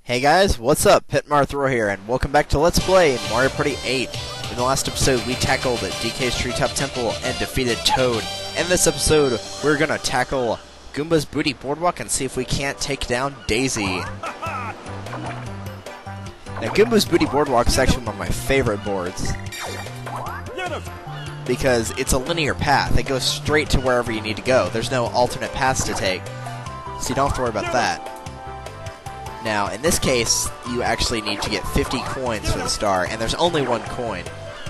Hey guys, what's up? Pitmarthroy here, and welcome back to Let's Play Mario Party 8. In the last episode, we tackled DK's Treetop Temple and defeated Toad. In this episode, we're gonna tackle Goomba's Booty Boardwalk and see if we can't take down Daisy. Now, Goomba's Booty Boardwalk is actually one of my favorite boards, because it's a linear path. It goes straight to wherever you need to go. There's no alternate paths to take, so you don't have to worry about that. Now, in this case, you actually need to get 50 coins for the star, and there's only one coin.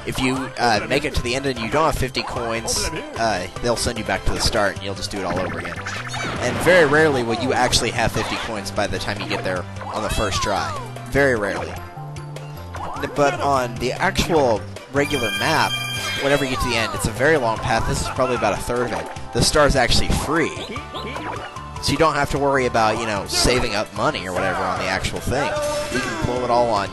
If you make it to the end and you don't have 50 coins, they'll send you back to the start, and you'll just do it all over again. And very rarely will you actually have 50 coins by the time you get there on the first try. Very rarely. But on the actual regular map, whenever you get to the end, it's a very long path. This is probably about a third of it. The star is actually free. So you don't have to worry about, saving up money or whatever on the actual thing. You can blow it all on,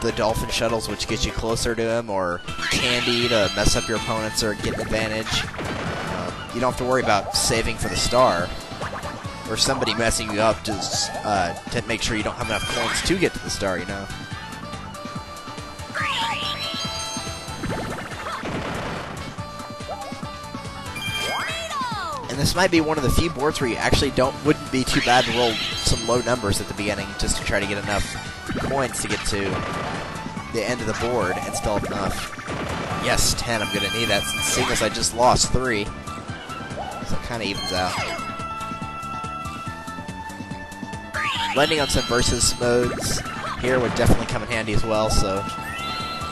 the dolphin shuttles, which gets you closer to him, or candy to mess up your opponents or get an advantage. You don't have to worry about saving for the star, or somebody messing you up to make sure you don't have enough coins to get to the star, And this might be one of the few boards where you actually wouldn't be too bad to roll some low numbers at the beginning just to try to get enough coins to get to the end of the board and still have enough. Yes, 10, I'm going to need that, seeing as I just lost 3. So it kind of evens out. Landing on some versus modes here would definitely come in handy as well, so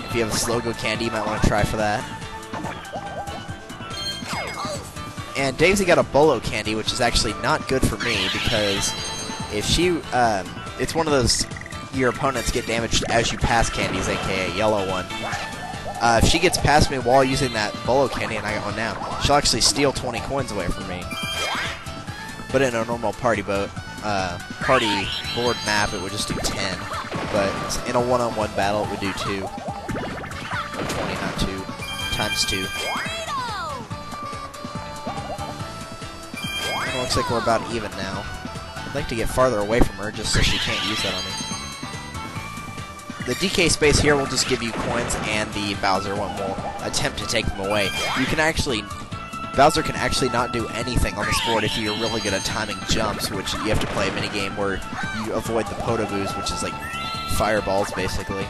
if you have a slow-go candy, you might want to try for that. And Daisy got a bolo candy, which is actually not good for me, because if she, it's one of those, your opponents get damaged as you pass candies, aka yellow one. If she gets past me while using that bolo candy, and I got one now, she'll actually steal 20 coins away from me. But in a normal party board map, it would just do 10. But in a one-on-one battle, it would do 2. Or 20, not 2. Times 2. Looks like we're about even now. I'd like to get farther away from her just so she can't use that on me. The DK space here will just give you coins, and the Bowser one will attempt to take them away. Bowser can actually not do anything on this board if you're really good at timing jumps, which you have to play a minigame where you avoid the potoboos, which is like fireballs basically.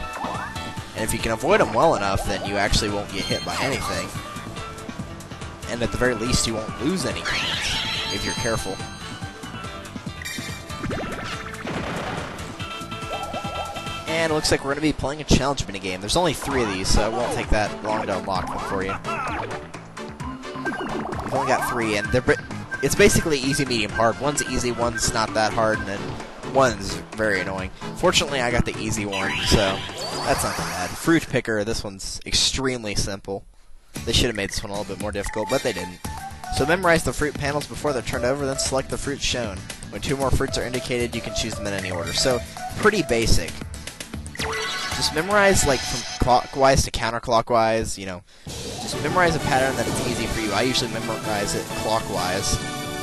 And if you can avoid them well enough, then you actually won't get hit by anything. And at the very least, you won't lose any coins if you're careful. And it looks like we're going to be playing a challenge minigame. There's only 3 of these, so it won't take that long to unlock them for you. We've only got 3, and it's basically easy, medium, hard. One's easy, one's not that hard, and then one's very annoying. Fortunately, I got the easy one, so that's not too bad. Fruit Picker, this one's extremely simple. They should have made this one a little bit more difficult, but they didn't. So memorize the fruit panels before they're turned over, then select the fruit shown. When 2 more fruits are indicated, you can choose them in any order. So, pretty basic. Just memorize, like, from clockwise to counterclockwise, Just memorize a pattern that it's easy for you. I usually memorize it clockwise.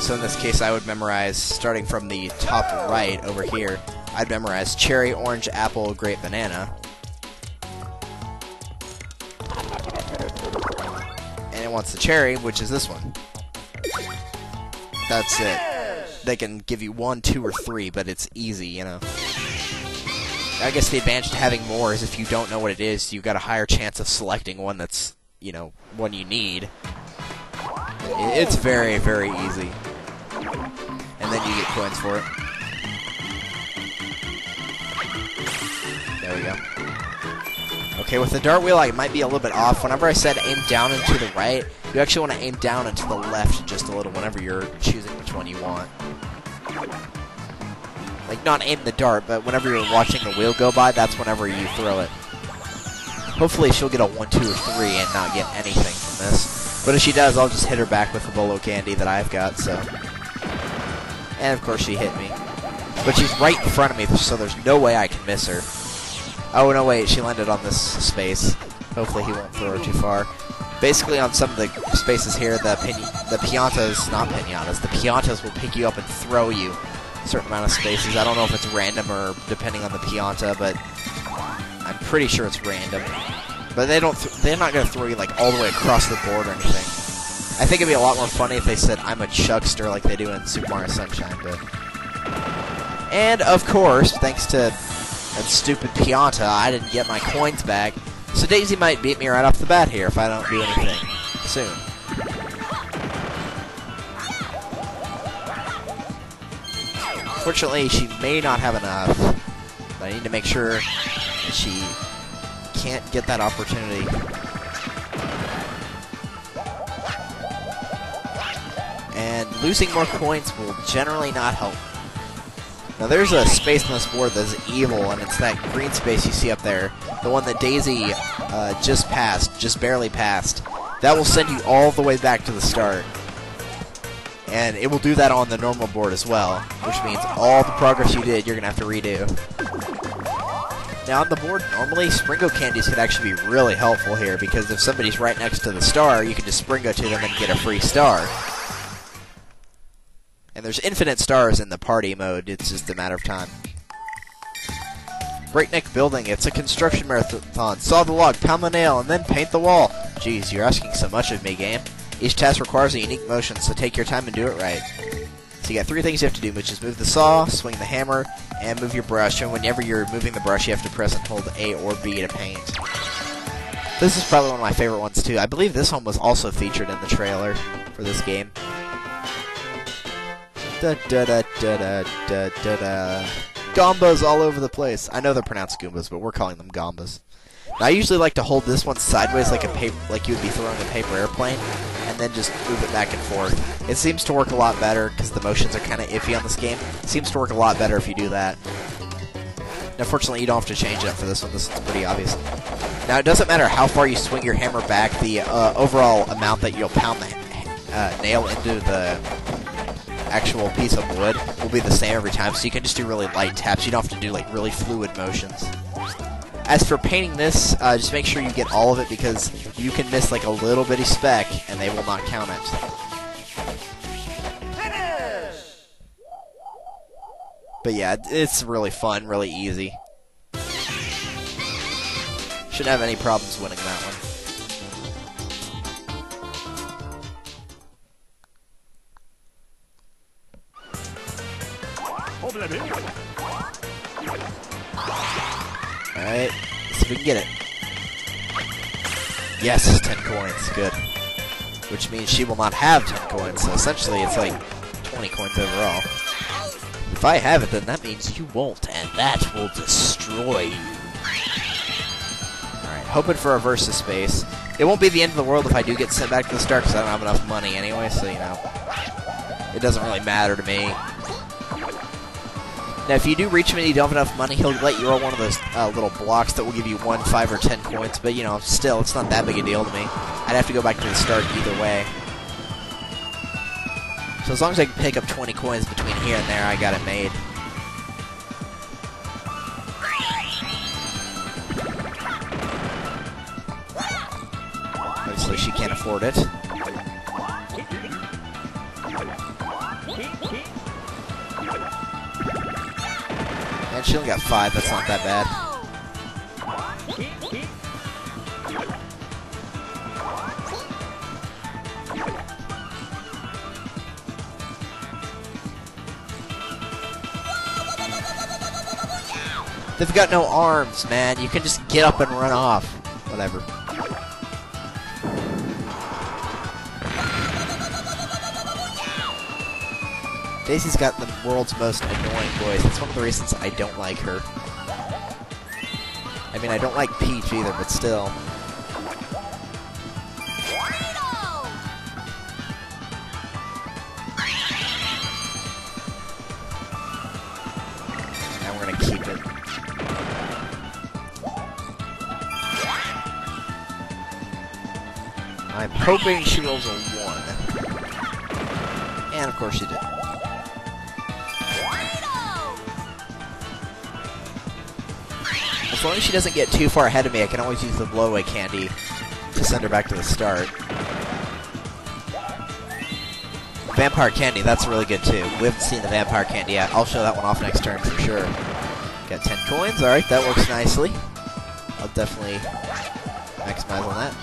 So in this case, I would memorize, starting from the top right over here, I'd memorize cherry, orange, apple, grape, banana. And it wants the cherry, which is this one. That's it. They can give you 1, 2, or 3, but it's easy, I guess the advantage to having more is if you don't know what it is, you've got a higher chance of selecting one that's, one you need. It's very, very easy. And then you get coins for it. There we go. Okay, with the dart wheel, I might be a little bit off. Whenever I said aim down and to the right, you actually want to aim down and to the left just a little whenever you're choosing which one you want. Like, not aim the dart, but whenever you're watching the wheel go by, that's whenever you throw it. Hopefully she'll get a 1, 2, or 3 and not get anything from this. But if she does, I'll just hit her back with the bolo candy that I've got, so. And of course she hit me. But she's right in front of me, so there's no way I can miss her. Oh, no, wait, she landed on this space. Hopefully he won't throw her too far. Basically, on some of the spaces here, the piñatas, not piñatas, the piñatas will pick you up and throw you. certain amount of spaces. I don't know if it's random or depending on the Pianta, but I'm pretty sure it's random. But they're not going to throw you like all the way across the board or anything. I think it'd be a lot more funny if they said I'm a chuckster like they do in Super Mario Sunshine. But and of course, thanks to that stupid Pianta, I didn't get my coins back. So Daisy might beat me right off the bat here if I don't do anything soon. Fortunately, she may not have enough, but I need to make sure that she can't get that opportunity. And losing more coins will generally not help. Now there's a space on this board that's evil, and it's that green space you see up there, the one that Daisy just barely passed. That will send you all the way back to the start. And it will do that on the normal board as well, which means all the progress you did, you're going to have to redo. Now on the board, normally, Springo candies could actually be really helpful here, because if somebody's right next to the star, you can just Springo to them and get a free star. And there's infinite stars in the party mode, it's just a matter of time. Breakneck Building, it's a construction marathon. Saw the log, pound the nail, and then paint the wall. Jeez, you're asking so much of me, game. Each task requires a unique motion, so take your time and do it right. So you got 3 things you have to do, which is move the saw, swing the hammer, and move your brush. And whenever you're moving the brush, you have to press and hold A or B to paint. This is probably one of my favorite ones, too. I believe this one was also featured in the trailer for this game. Da-da-da-da-da-da-da. Goombas all over the place. I know they're pronounced Goombas, but we're calling them Goombas. Now, I usually like to hold this one sideways like you would be throwing a paper airplane, and then just move it back and forth. It seems to work a lot better, because the motions are kind of iffy on this game. It seems to work a lot better if you do that. Now, fortunately, you don't have to change it up for this one. This one's pretty obvious. Now, it doesn't matter how far you swing your hammer back, the overall amount that you'll pound the nail into the actual piece of wood will be the same every time, so you can just do really light taps. You don't have to do like really fluid motions. As for painting this, just make sure you get all of it, because you can miss like a little bitty speck and they will not count it. But yeah, it's really fun, really easy. Shouldn't have any problems winning that one. Alright, see if we can get it. Yes, 10 coins, good. Which means she will not have 10 coins, so essentially it's like 20 coins overall. If I have it, then that means you won't, and that will destroy you. Alright, hoping for a versus space. It won't be the end of the world if I do get sent back to the start, because I don't have enough money anyway, so, you know, it doesn't really matter to me. Now, if you do reach him and you don't have enough money, he'll let you roll one of those little blocks that will give you 1, 5, or 10 coins. But, you know, still, it's not that big a deal to me. I'd have to go back to the start either way. So as long as I can pick up 20 coins between here and there, I got it made. Obviously, she can't afford it. And she only got 5, that's not that bad. They've got no arms, man. You can just get up and run off. Whatever. Daisy's got the world's most annoying voice. That's one of the reasons I don't like her. I mean, I don't like Peach either, but still. And we're gonna keep it. I'm hoping she rolls a 1. And of course she did. As long as she doesn't get too far ahead of me, I can always use the blow-away candy to send her back to the start. Vampire Candy, that's really good too. We haven't seen the Vampire Candy yet. I'll show that one off next turn for sure. Got 10 coins, alright, that works nicely. I'll definitely maximize on that.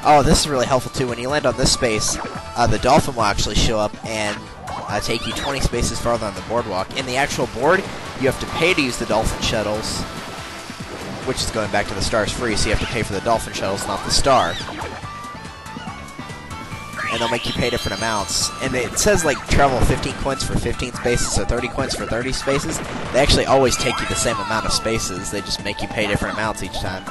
Oh, this is really helpful too. When you land on this space, the dolphin will actually show up and take you 20 spaces farther on the boardwalk. In the actual board, you have to pay to use the dolphin shuttles, which is going back to the stars free, so you have to pay for the dolphin shuttles, not the star. And they'll make you pay different amounts. And it says, like, travel 15 coins for 15 spaces, so 30 coins for 30 spaces. They actually always take you the same amount of spaces. They just make you pay different amounts each time.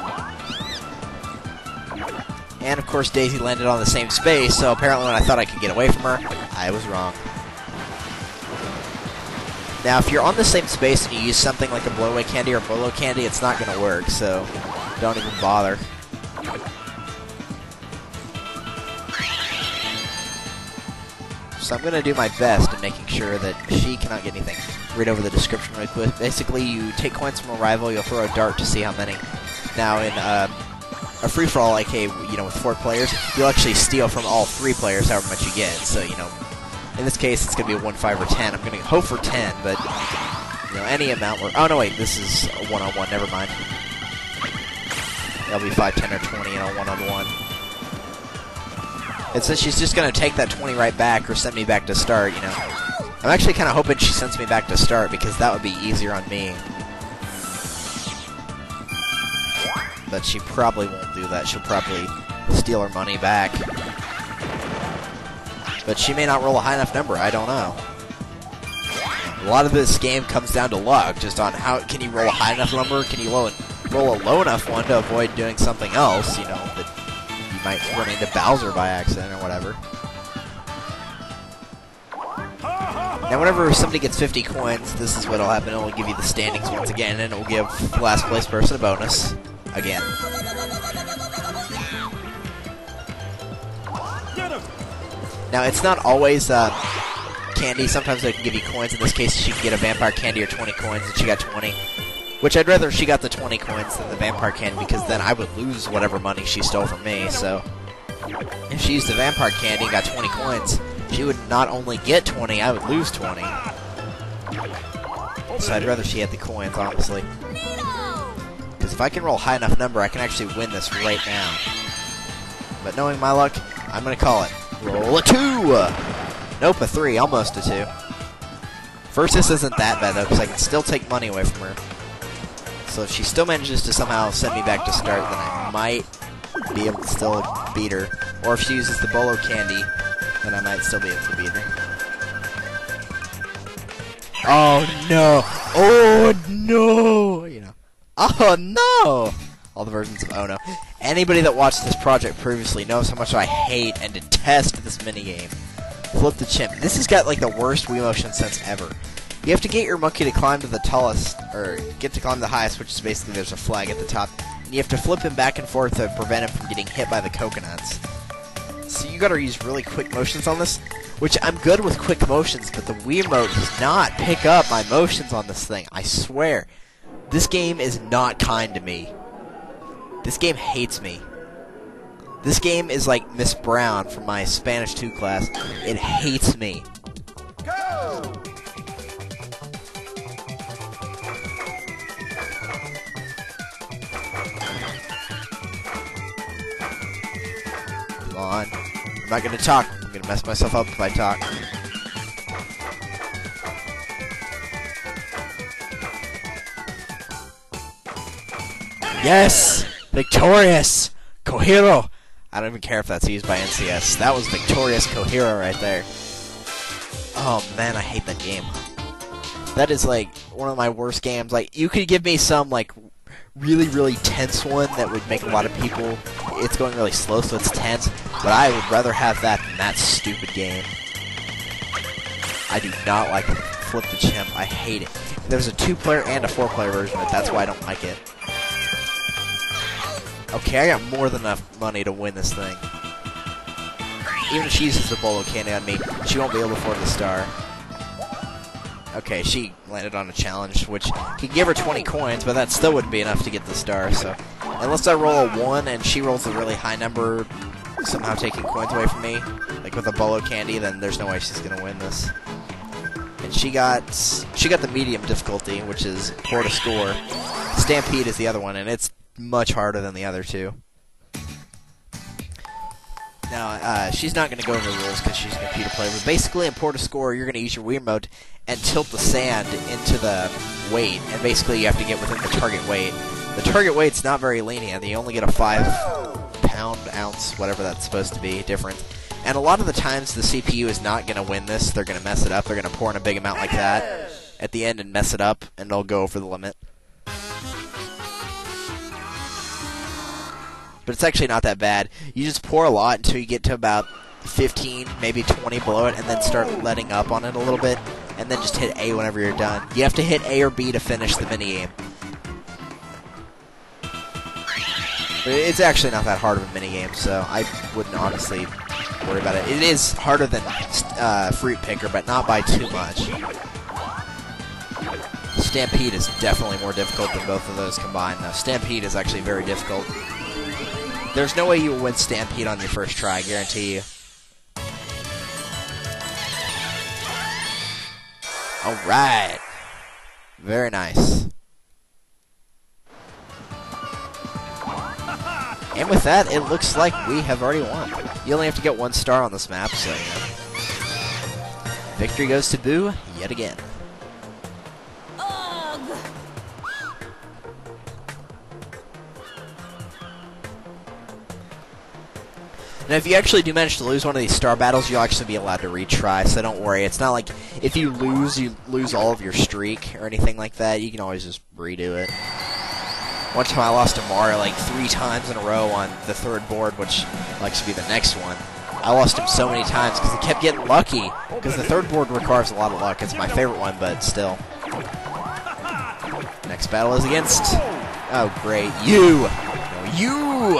And, of course, Daisy landed on the same space, so apparently when I thought I could get away from her, I was wrong. Now, if you're on the same space and you use something like a blowaway candy or bolo candy, it's not going to work, so don't even bother. So I'm going to do my best in making sure that she cannot get anything. Read over the description really quick. Basically, you take coins from a rival, you'll throw a dart to see how many. Now, in a free-for-all, like, hey, you know, with 4 players, you'll actually steal from all 3 players however much you get. So, you know, in this case, it's going to be a 1, 5, or 10. I'm going to hope for 10, but, you know, any amount where... Oh, no, wait, this is a 1-on-1. Never mind. That'll be 5, 10, or 20 in a 1-on-1. And since she's just going to take that 20 right back or send me back to start, you know. I'm actually kind of hoping she sends me back to start because that would be easier on me. But she probably won't do that. She'll probably steal her money back. But she may not roll a high enough number. I don't know. A lot of this game comes down to luck, just on how can you roll a high enough number, can you roll a low enough one to avoid doing something else, you know, that you might run into Bowser by accident or whatever. Now, whenever somebody gets 50 coins, this is what'll happen. It'll give you the standings once again, and it'll give the last place person a bonus again. Now, it's not always candy. Sometimes they can give you coins. In this case, she can get a vampire candy or 20 coins, and she got 20. Which I'd rather she got the 20 coins than the vampire candy, because then I would lose whatever money she stole from me. So, if she used the vampire candy and got 20 coins, she would not only get 20, I would lose 20. So I'd rather she had the coins, honestly. Because if I can roll a high enough number, I can actually win this right now. But knowing my luck, I'm going to call it. Roll a 2! Nope, a 3. Almost a 2. First, this isn't that bad, though, because I can still take money away from her. So if she still manages to somehow send me back to start, then I might be able to still beat her. Or if she uses the bolo candy, then I might still be able to beat her. Oh, no! Oh, no! You know. Oh, no! All the versions of Oh No. Anybody that watched this project previously knows how much I hate and detest this minigame. Flip the chimp. This has got, like, the worst Wii motion sense ever. You have to get your monkey to climb to the tallest, or get to climb the highest, which is basically there's a flag at the top. And you have to flip him back and forth to prevent him from getting hit by the coconuts. So you gotta use really quick motions on this, which I'm good with quick motions, but the Wii remote does not pick up my motions on this thing. I swear. This game is not kind to me. This game hates me. This game is like Miss Brown from my Spanish 2 class. It hates me. Go! Come on. I'm not gonna talk. I'm gonna mess myself up if I talk. Yes! Victorious! Kohiro! I don't even care if that's used by NCS. That was Victorious Kohiro right there. Oh man, I hate that game. That is like one of my worst games. Like, you could give me some like really, really tense one that would make a lot of people... It's going really slow, so it's tense. But I would rather have that than that stupid game. I do not like Flip the Chimp. I hate it. There's a 2-player and a 4-player version of it. That's why I don't like it. Okay, I got more than enough money to win this thing. Even if she uses the bolo candy on me, she won't be able to afford the star. Okay, she landed on a challenge, which can give her 20 coins, but that still wouldn't be enough to get the star, so... Unless I roll a 1 and she rolls a really high number, somehow taking coins away from me, like with a bolo candy, then there's no way she's gonna win this. And she got the medium difficulty, which is poor to score. Stampede is the other one, and it's much harder than the other two. Now, she's not going to go over the rules because she's a computer player, but basically in poor to score, you're going to use your Wii remote and tilt the sand into the weight, and basically you have to get within the target weight. The target weight's not very lenient. You only get a 5 pound, ounce, whatever that's supposed to be, difference. And a lot of the times the CPU is not going to win this. They're going to mess it up. They're going to pour in a big amount like that at the end and mess it up, and they'll go over the limit. But it's actually not that bad. You just pour a lot until you get to about 15, maybe 20 below it, and then start letting up on it a little bit, and then just hit A whenever you're done. You have to hit A or B to finish the minigame. But it's actually not that hard of a minigame, so I wouldn't honestly worry about it. It is harder than Fruit Picker, but not by too much. Stampede is definitely more difficult than both of those combined, though. Stampede is actually very difficult. There's no way you will win Stampede on your first try, I guarantee you. Alright. Very nice. And with that, it looks like we have already won. You only have to get 1 star on this map, so, you know. Victory goes to Boo yet again. Now, if you actually do manage to lose one of these star battles, you'll actually be allowed to retry, so don't worry. It's not like if you lose all of your streak or anything like that. You can always just redo it. One time I lost to Mario like 3 times in a row on the 3rd board, which likes to be the next one. I lost him so many times because he kept getting lucky, because the 3rd board requires a lot of luck. It's my favorite one, but still. Next battle is against... Oh, great. You! No, you!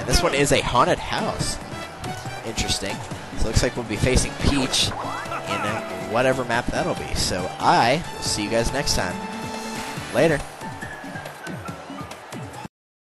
This one is a haunted house. Interesting. So it looks like we'll be facing Peach in whatever map that'll be. So I will see you guys next time. Later.